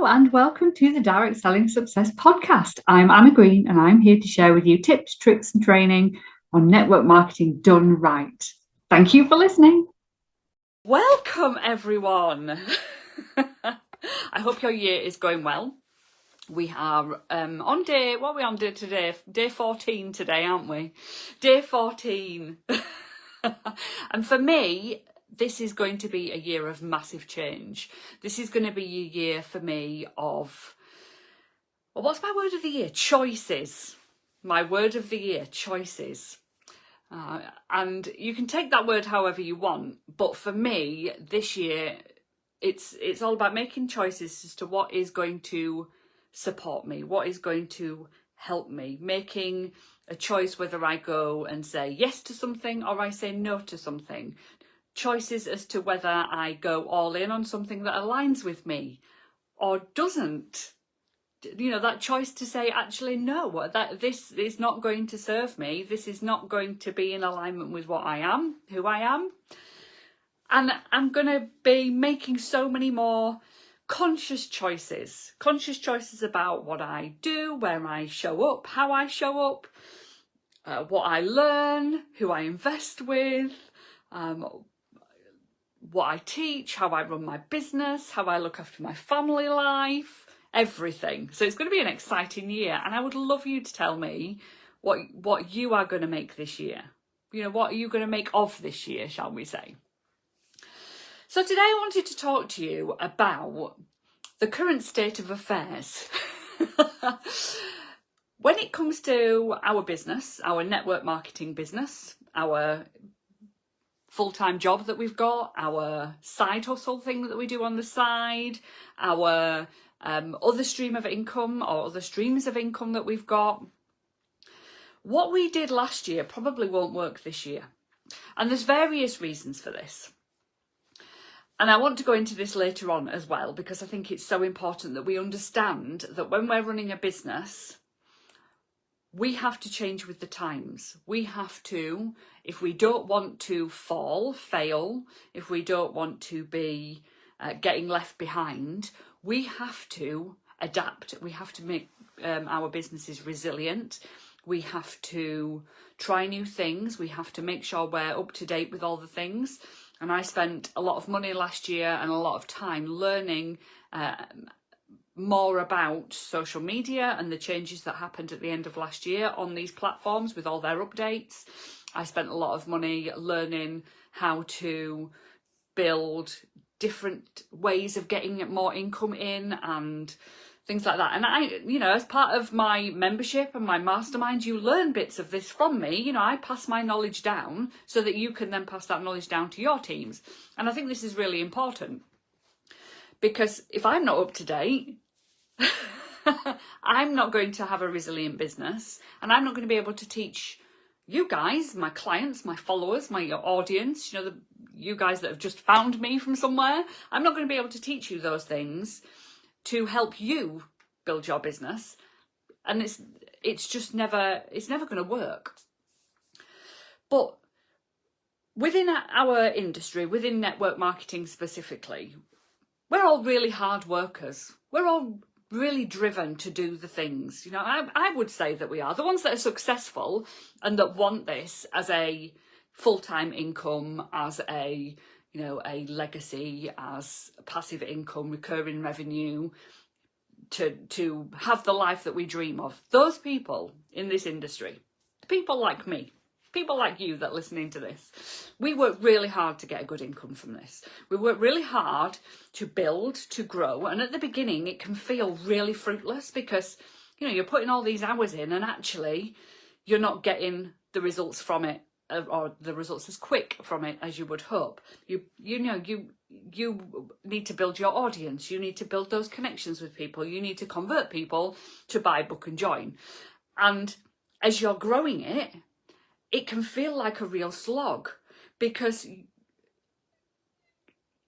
Hello and welcome to the Direct Selling Success Podcast. I'm Anna Green and I'm here to share with you tips, tricks and training on network marketing done right. Thank you for listening. Welcome everyone. I hope your year is going well. We are on day, what are we on today? Day 14 today, aren't we? Day 14. And for me, this is going to be a year of massive change. This is going to be a year for me of, well, what's my word of the year? Choices. My word of the year, choices. And you can take that word however you want, but for me, this year, it's all about making choices as to what is going to support me, what is going to help me, making a choice whether I go and say yes to something or I say no to something. Choices as to whether I go all in on something that aligns with me or doesn't. You know, that choice to say, actually, no, that this is not going to serve me. This is not going to be in alignment with what I am, who I am. And I'm going to be making so many more conscious choices about what I do, where I show up, how I show up, what I learn, who I invest with, what I teach, how I run my business, how I look after my family life, everything. So it's going to be an exciting year, and I would love you to tell me what you are going to make this year. You know, what are you going to make of this year, shall we say? So today I wanted to talk to you about the current state of affairs. When it comes to our business, our network marketing business, our full-time job that we've got, our side hustle thing that we do on the side, our other stream of income or other streams of income that we've got. What we did last year probably won't work this year. And there's various reasons for this. And I want to go into this later on as well, because I think it's so important that we understand that when we're running a business, we have to change with the times. We have to, if we don't want to fail, if we don't want to be getting left behind, we have to adapt. We have to make our businesses resilient. We have to try new things. We have to make sure we're up to date with all the things. And I spent a lot of money last year and a lot of time learning more about social media and the changes that happened at the end of last year on these platforms with all their updates. I spent a lot of money learning how to build different ways of getting more income in and things like that. And I, you know, as part of my membership and my mastermind, you learn bits of this from me. You know, I pass my knowledge down so that you can then pass that knowledge down to your teams. And I think this is really important, because if I'm not up to date, I'm not going to have a resilient business, and I'm not going to be able to teach you guys, my clients, my followers, my audience, you know, you guys that have just found me from somewhere. I'm not going to be able to teach you those things to help you build your business, and it's just never going to work. But within our industry, within network marketing specifically, we're all really hard workers. We're all really driven to do the things. You know, I would say that we are the ones that are successful and that want this as a full-time income, as a, you know, a legacy, as passive income, recurring revenue, to have the life that we dream of. Those people in this industry, people like me, people like you that are listening to this, we work really hard to get a good income from this. We work really hard to build, to grow. And at the beginning, it can feel really fruitless because, you know, you're putting all these hours in and actually you're not getting the results from it, or the results as quick from it as you would hope. You need to build your audience. You need to build those connections with people. You need to convert people to buy, book and join. And as you're growing it, it can feel like a real slog, because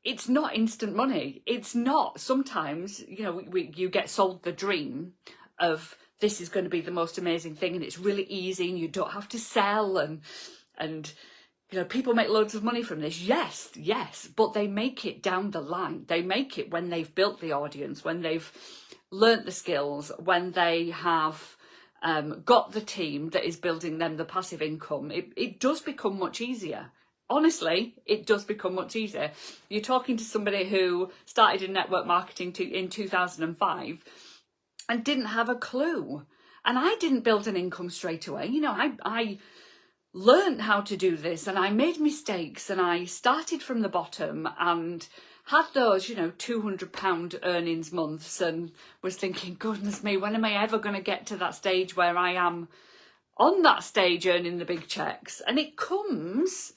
it's not instant money. It's not. Sometimes, you know, you get sold the dream of this is going to be the most amazing thing and it's really easy and you don't have to sell and people make loads of money from this. Yes, but they make it down the line. They make it when they've built the audience, when they've learnt the skills, when they have got the team that is building them the passive income. It does become much easier. Honestly, it does become much easier. You're talking to somebody who started in network marketing in 2005 and didn't have a clue. And I didn't build an income straight away. I learned how to do this, and I made mistakes, and I started from the bottom and had those, £200 earnings months, and was thinking, goodness me, when am I ever going to get to that stage where I am on that stage earning the big checks? And it comes,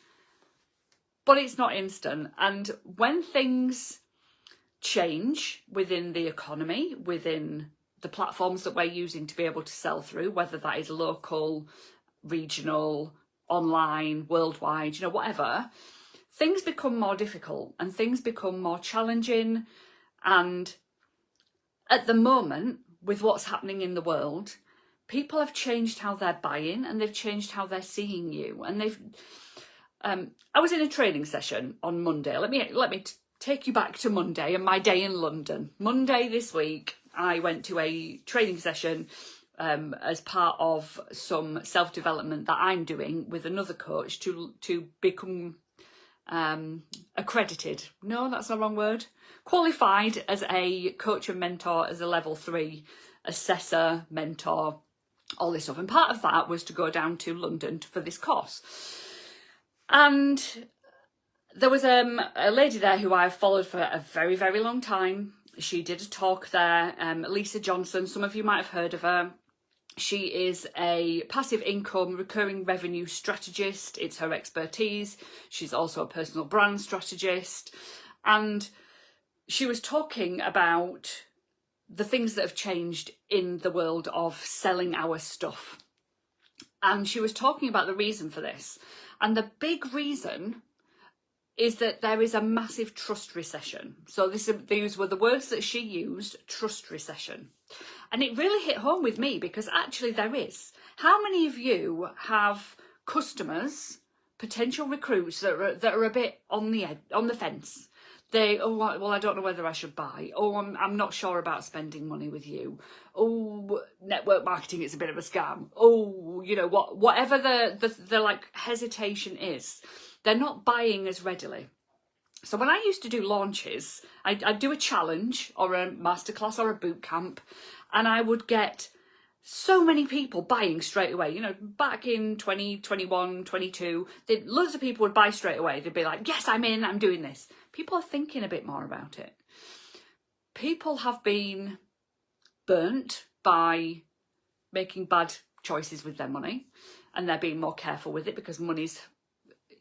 but it's not instant. And when things change within the economy, within the platforms that we're using to be able to sell through, whether that is local, regional, online, worldwide, whatever, things become more difficult and things become more challenging. And at the moment, with what's happening in the world, people have changed how they're buying, and they've changed how they're seeing you. And I was in a training session on Monday. Let me take you back to Monday and my day in London. Monday this week, I went to a training session as part of some self-development that I'm doing with another coach to become accredited. No, that's the wrong word. Qualified as a coach and mentor, as a level 3 assessor, mentor, all this stuff. And part of that was to go down to London for this course. And there was a lady there who I've followed for a very, very long time. She did a talk there, Lisa Johnson. Some of you might have heard of her. She is a passive income, recurring revenue strategist. It's her expertise. She's also a personal brand strategist. And she was talking about the things that have changed in the world of selling our stuff. And she was talking about the reason for this. And the big reason is that there is a massive trust recession. So these were the words that she used, trust recession. And it really hit home with me, because actually there is. How many of you have customers, potential recruits that are a bit on the fence? I don't know whether I should buy. I'm not sure about spending money with you. Network marketing is a bit of a scam. Whatever the like hesitation is, they're not buying as readily. So when I used to do launches, I'd do a challenge or a masterclass or a boot camp, and I would get so many people buying straight away. Back in 2021, 22, loads of people would buy straight away. They'd be like, yes, I'm in, I'm doing this. People are thinking a bit more about it. People have been burnt by making bad choices with their money, and they're being more careful with it because money's,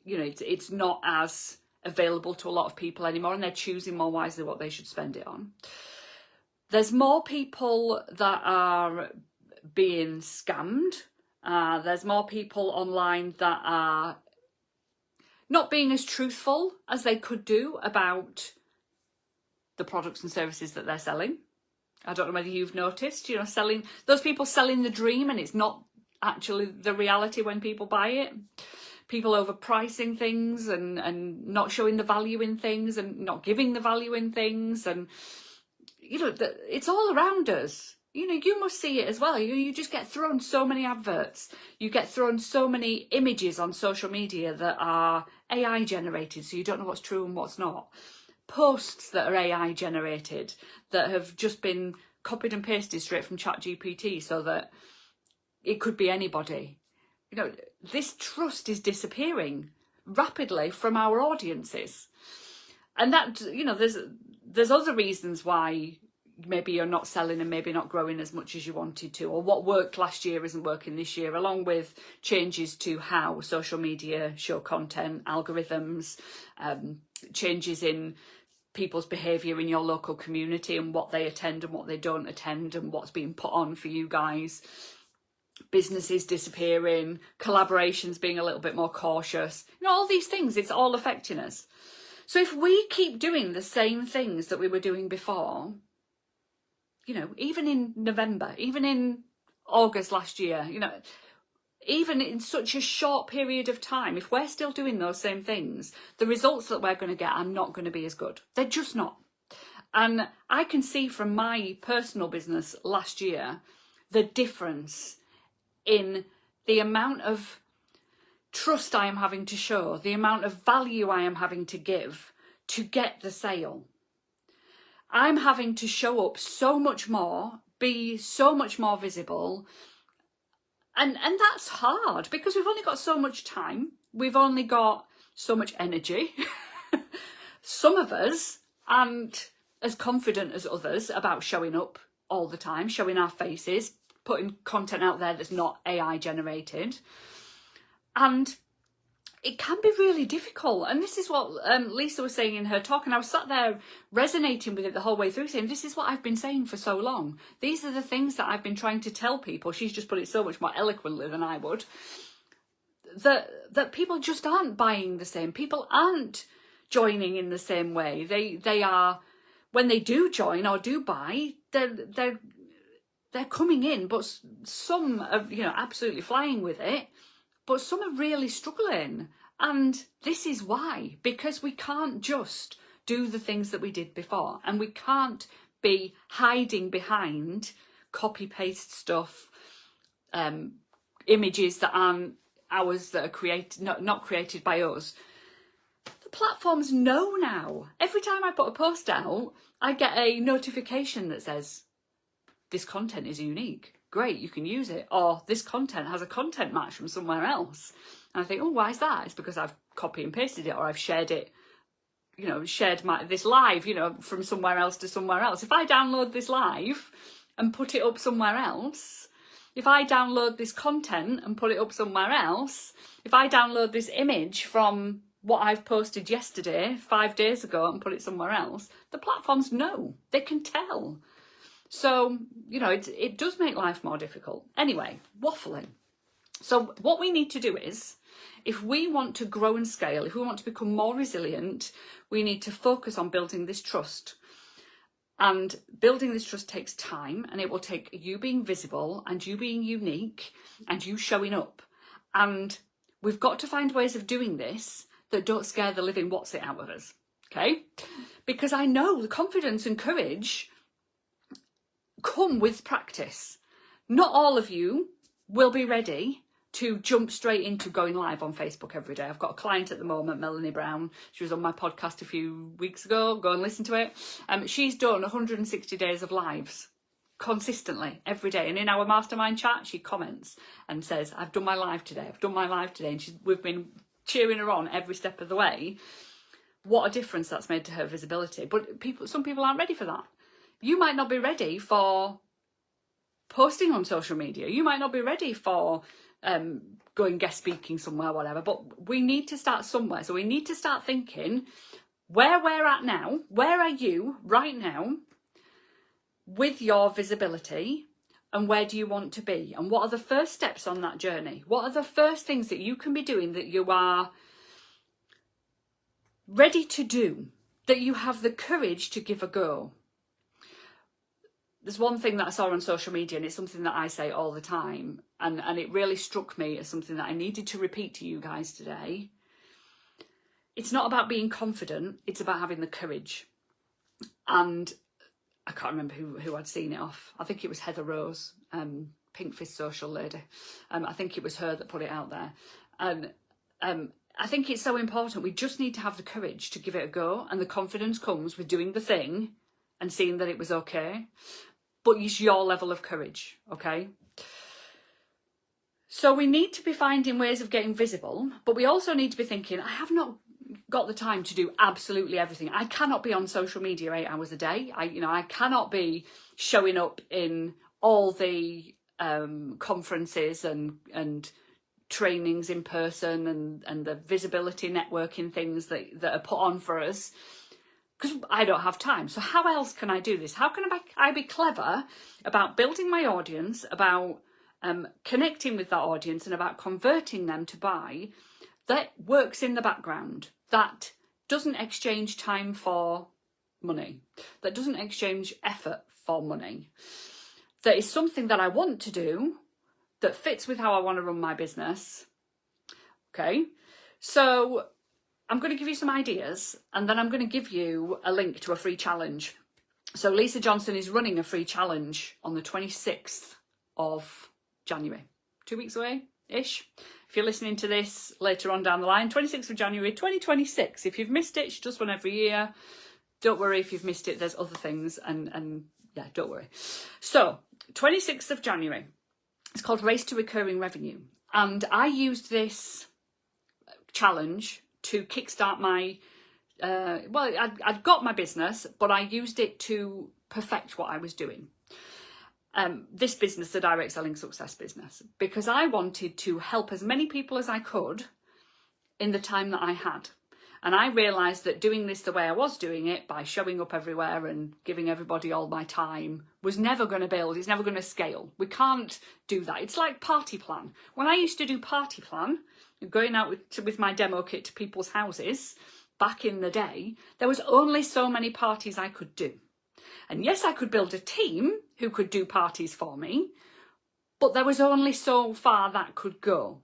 it's not as available to a lot of people anymore, and they're choosing more wisely what they should spend it on. There's more people that are being scammed. There's more people online that are not being as truthful as they could do about the products and services that they're selling. I don't know whether you've noticed, those people selling the dream, and it's not actually the reality when people buy it. People overpricing things and not showing the value in things and not giving the value in things. And, it's all around us. You must see it as well. You just get thrown so many adverts. You get thrown so many images on social media that are AI generated, so you don't know what's true and what's not. Posts that are AI generated that have just been copied and pasted straight from ChatGPT, so that it could be anybody. This trust is disappearing rapidly from our audiences. And that, there's other reasons why maybe you're not selling and maybe not growing as much as you wanted to, or what worked last year isn't working this year, along with changes to how social media show content, algorithms, changes in people's behaviour in your local community and what they attend and what they don't attend and what's being put on for you guys. Businesses disappearing, collaborations being a little bit more cautious. All these things, it's all affecting us. So if we keep doing the same things that we were doing before, even in November, even in August last year, even in such a short period of time, if we're still doing those same things, the results that we're going to get are not going to be as good. They're just not. And I can see from my personal business last year the difference in the amount of trust I am having to show, the amount of value I am having to give to get the sale. I'm having to show up so much more, be so much more visible. And that's hard because we've only got so much time. We've only got so much energy. Some of us aren't as confident as others about showing up all the time, showing our faces, putting content out there that's not AI generated. And it can be really difficult. And this is what Lisa was saying in her talk. And I was sat there resonating with it the whole way through, saying, this is what I've been saying for so long. These are the things that I've been trying to tell people. She's just put it so much more eloquently than I would. That people just aren't buying the same. People aren't joining in the same way. They are, when they do join or do buy, they're coming in, but some are, absolutely flying with it. But some are really struggling. And this is why, because we can't just do the things that we did before. And we can't be hiding behind copy-paste stuff, images that aren't ours, that are created, not created by us. The platforms know now. Every time I put a post out, I get a notification that says, this content is unique. Great, you can use it. Or this content has a content match from somewhere else. And I think, oh, why is that? It's because I've copy and pasted it, or I've shared it, shared this live, from somewhere else to somewhere else. If I download this live and put it up somewhere else, if I download this content and put it up somewhere else, if I download this image from what I've posted yesterday, 5 days ago, and put it somewhere else, the platforms know. They can tell. So, it does make life more difficult. Anyway, waffling. So what we need to do is, if we want to grow and scale, if we want to become more resilient, we need to focus on building this trust. And building this trust takes time, and it will take you being visible and you being unique and you showing up. And we've got to find ways of doing this that don't scare the living what's it out of us. Okay? Because I know the confidence and courage come with practice. Not all of you will be ready to jump straight into going live on Facebook every day. I've got a client at the moment, Melanie Brown. She was on my podcast a few weeks ago. Go and listen to it. She's done 160 days of lives consistently every day. And in our mastermind chat, she comments and says, I've done my live today. I've done my live today. And we've been cheering her on every step of the way. What a difference that's made to her visibility. But some people aren't ready for that. You might not be ready for posting on social media. You might not be ready for going guest speaking somewhere, whatever. But we need to start somewhere. So we need to start thinking where we're at now. Where are you right now with your visibility? And where do you want to be? And what are the first steps on that journey? What are the first things that you can be doing that you are ready to do, that you have the courage to give a go? There's one thing that I saw on social media, and it's something that I say all the time, and it really struck me as something that I needed to repeat to you guys today. It's not about being confident, it's about having the courage. And I can't remember who I'd seen it off. I think it was Heather Rose, Pink Fist social lady. I think it was her that put it out there. And I think it's so important. We just need to have the courage to give it a go, and the confidence comes with doing the thing and seeing that it was okay. But it's your level of courage, okay? So we need to be finding ways of getting visible, but we also need to be thinking, I have not got the time to do absolutely everything. I cannot be on social media 8 hours a day. I cannot be showing up in all the conferences and trainings in person and the visibility networking things that are put on for us, because I don't have time. So how else can I do this? How can I be clever about building my audience, about connecting with that audience, and about converting them to buy, that works in the background, that doesn't exchange time for money, that doesn't exchange effort for money, that is something that I want to do, that fits with how I want to run my business. Okay, so I'm going to give you some ideas, and then I'm going to give you a link to a free challenge. So Lisa Johnson is running a free challenge on the 26th of January, 2 weeks away-ish. If you're listening to this later on down the line, 26th of January 2026. If you've missed it, she does one every year. Don't worry if you've missed it, there's other things, and yeah, don't worry. So 26th of January, it's called Race to Recurring Revenue. And I used this challenge to kickstart my, I'd got my business, but I used it to perfect what I was doing. This business, the Direct Selling Success business, because I wanted to help as many people as I could in the time that I had. And I realised that doing this the way I was doing it, by showing up everywhere and giving everybody all my time, was never going to build, it's never going to scale. We can't do that. It's like Party Plan. When I used to do Party Plan, going out with my demo kit to people's houses back in the day, there was only so many parties I could do. And yes, I could build a team who could do parties for me, but there was only so far that could go.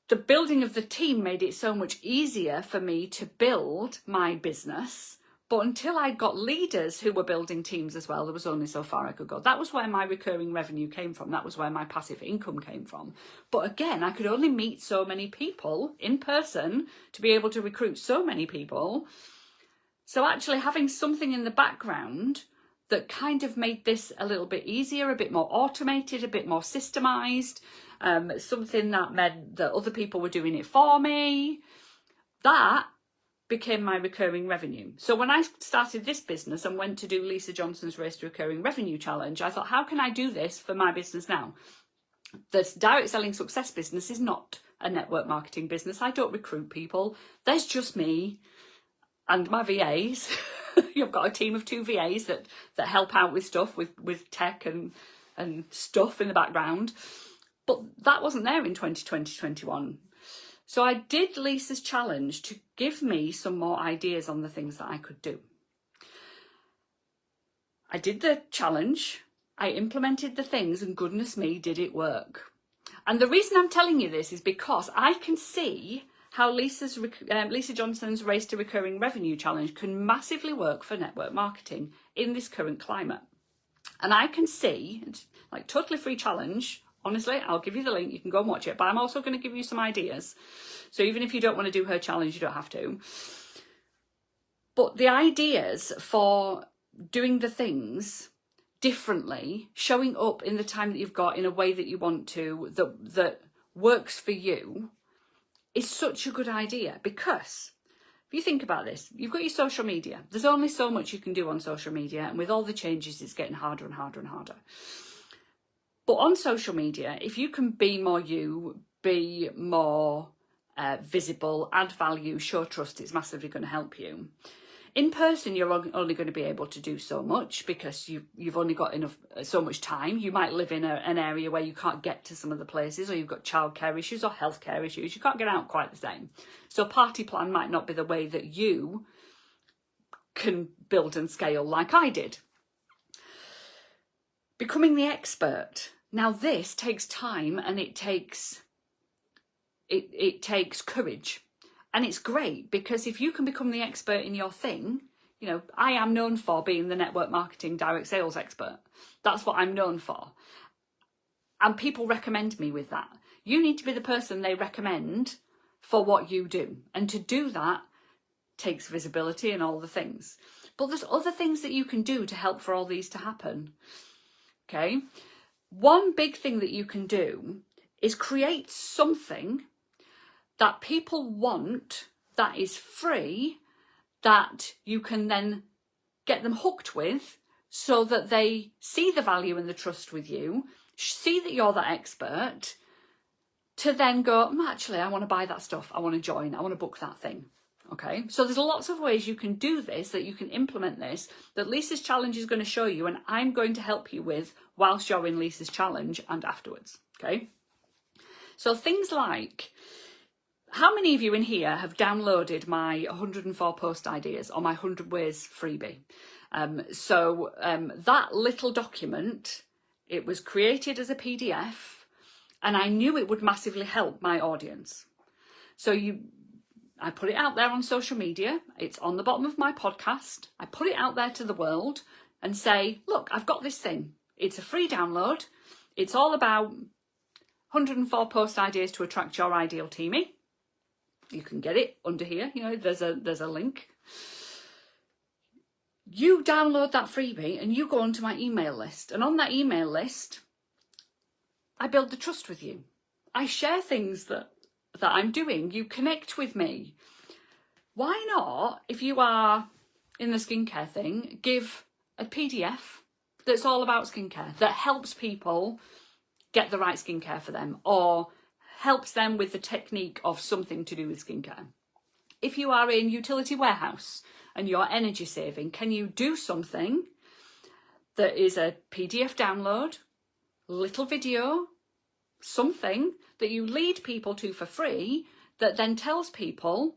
The building of the team made it so much easier for me to build my business. But until I got leaders who were building teams as well, there was only so far I could go. That was where my recurring revenue came from. That was where my passive income came from. But again, I could only meet so many people in person to be able to recruit so many people. So actually having something in the background that kind of made this a little bit easier, a bit more automated, a bit more systemized, something that meant that other people were doing it for me, that became my recurring revenue. So when I started this business and went to do Lisa Johnson's Race to Recurring Revenue Challenge, I thought, how can I do this for my business now? The Direct Selling Success business is not a network marketing business. I don't recruit people. There's just me and my VAs. You've got a team of 2 VAs that help out with stuff, with tech and stuff in the background. But that wasn't there in 2020-21. So I did Lisa's challenge to give me some more ideas on the things that I could do. I did the challenge, I implemented the things, and goodness me, did it work. And the reason I'm telling you this is because I can see how Lisa Johnson's Race to Recurring Revenue Challenge can massively work for network marketing in this current climate. And I can see, it's like totally free challenge. Honestly, I'll give you the link, you can go and watch it, but I'm also going to give you some ideas. So even if you don't want to do her challenge, you don't have to. But the ideas for doing the things differently, showing up in the time that you've got in a way that you want to, that works for you, is such a good idea. Because if you think about this, you've got your social media. There's only so much you can do on social media, and with all the changes, it's getting harder and harder and harder. But on social media, if you can be more you, be more visible, add value, show trust, it's massively going to help you. In person, you're only going to be able to do so much because you've only got so much time. You might live in an area where you can't get to some of the places, or you've got childcare issues or healthcare issues. You can't get out quite the same. So Party Plan might not be the way that you can build and scale like I did. Becoming the expert. Now this takes time, and it takes courage. And it's great because if you can become the expert in your thing, you know, I am known for being the network marketing direct sales expert. That's what I'm known for. And people recommend me with that. You need to be the person they recommend for what you do. And to do that takes visibility and all the things. But there's other things that you can do to help for all these to happen. Okay? One big thing that you can do is create something that people want, that is free, that you can then get them hooked with so that they see the value and the trust with you, see that you're that expert, to then go, actually, I want to buy that stuff. I want to join. I want to book that thing. Okay, so there's lots of ways you can do this, that you can implement this, that Lisa's challenge is going to show you, and I'm going to help you with whilst you're in Lisa's challenge and afterwards. Okay, so things like, how many of you in here have downloaded my 104 post ideas or my 100 ways freebie? That little document, it was created as a PDF and I knew it would massively help my audience. So I put it out there on social media. It's on the bottom of my podcast. I put it out there to the world and say, look, I've got this thing. It's a free download. It's all about 104 post ideas to attract your ideal teamie. You can get it under here. You know, there's a link. You download that freebie and you go onto my email list. And on that email list, I build the trust with you. I share things that I'm doing. You connect with me. Why not, if you are in the skincare thing, give a PDF that's all about skincare, that helps people get the right skincare for them, or helps them with the technique of something to do with skincare. If you are in utility warehouse and you're energy saving, can you do something that is a PDF download, little video, something that you lead people to for free, that then tells people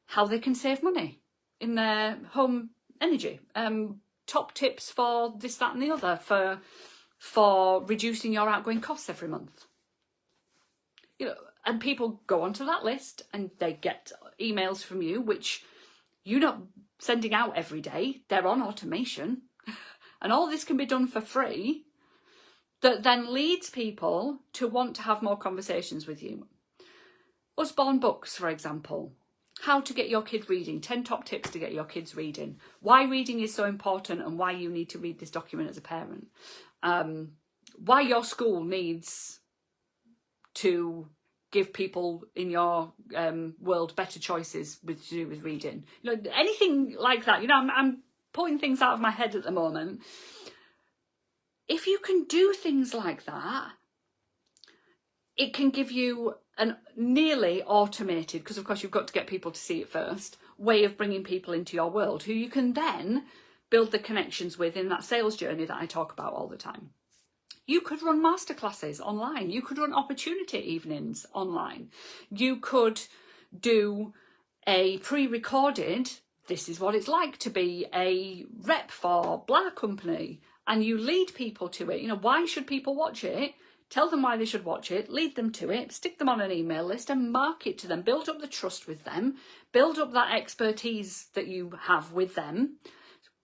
how they can save money in their home energy? Top tips for this, that and the other, for reducing your outgoing costs every month. You know, and people go onto that list and they get emails from you, which you're not sending out every day. They're on automation. And all this can be done for free, that then leads people to want to have more conversations with you. Usborne books, for example. How to get your kid reading. 10 top tips to get your kids reading. Why reading is so important and why you need to read this document as a parent. Why your school needs to give people in your world better choices to do with reading. You know, anything like that. You know, I'm pulling things out of my head at the moment. If you can do things like that, it can give you an nearly automated, because of course you've got to get people to see it first, way of bringing people into your world who you can then build the connections with in that sales journey that I talk about all the time. You could run masterclasses online. You could run opportunity evenings online. You could do a pre-recorded, this is what it's like to be a rep for blah company, and you lead people to it. You know, why should people watch it? Tell them why they should watch it, lead them to it, stick them on an email list and market to them, build up the trust with them, build up that expertise that you have with them.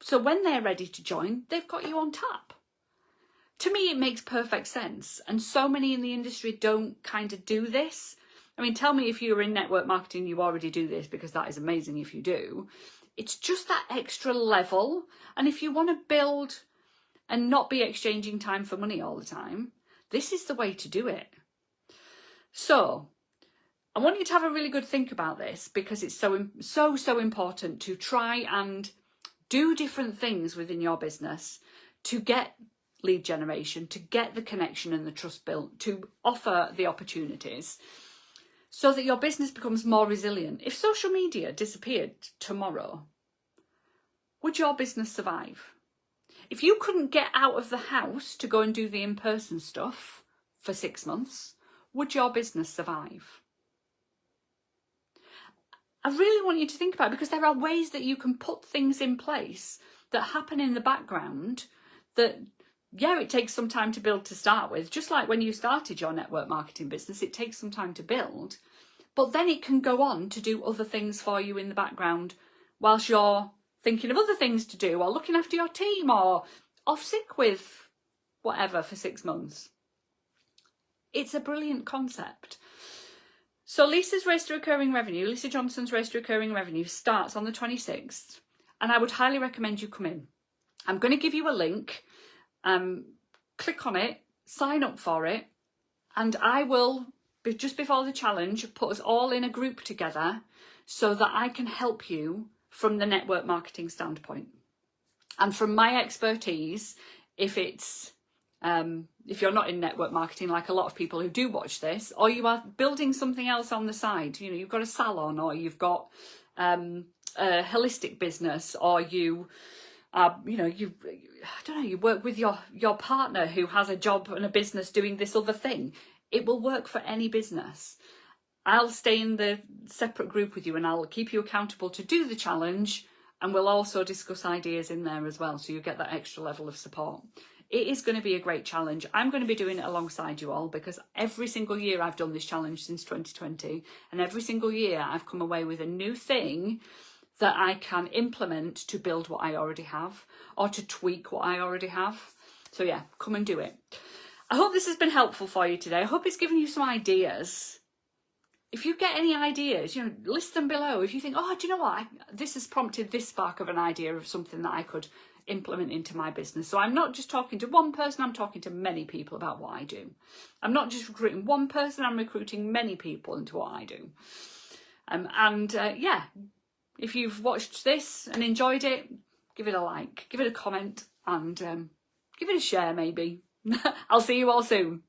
So when they're ready to join, they've got you on tap. To me, it makes perfect sense. And so many in the industry don't kind of do this. I mean, tell me if you're in network marketing, you already do this, because that is amazing if you do. It's just that extra level. And if you want to build and not be exchanging time for money all the time, this is the way to do it. So I want you to have a really good think about this, because it's so important to try and do different things within your business to get lead generation, to get the connection and the trust built, to offer the opportunities so that your business becomes more resilient. If social media disappeared tomorrow, would your business survive? If you couldn't get out of the house to go and do the in-person stuff for 6 months, would your business survive? I really want you to think about it, because there are ways that you can put things in place that happen in the background that, yeah, it takes some time to build to start with. Just like when you started your network marketing business, it takes some time to build, but then it can go on to do other things for you in the background whilst you're thinking of other things to do, or looking after your team, or off sick with whatever for 6 months. It's a brilliant concept. So Lisa's Race to Recurring Revenue, Lisa Johnson's Race to Recurring Revenue, starts on the 26th, and I would highly recommend you come in. I'm going to give you a link. Click on it, sign up for it, and I will, just before the challenge, put us all in a group together so that I can help you from the network marketing standpoint. And from my expertise, if you're not in network marketing, like a lot of people who do watch this, or you are building something else on the side, you know, you've got a salon, or you've got a holistic business, or you work with your partner who has a job and a business doing this other thing. It will work for any business. I'll stay in the separate group with you, and I'll keep you accountable to do the challenge, and we'll also discuss ideas in there as well, so you get that extra level of support. It is going to be a great challenge. I'm going to be doing it alongside you all, because every single year I've done this challenge since 2020, and every single year I've come away with a new thing that I can implement to build what I already have, or to tweak what I already have. So yeah, come and do it. I hope this has been helpful for you today. I hope it's given you some ideas. If you get any ideas, list them below. If you think, oh, do you know what? This has prompted this spark of an idea of something that I could implement into my business. So I'm not just talking to one person, I'm talking to many people about what I do. I'm not just recruiting one person, I'm recruiting many people into what I do. Yeah, if you've watched this and enjoyed it, give it a like, give it a comment, and give it a share maybe. I'll see you all soon.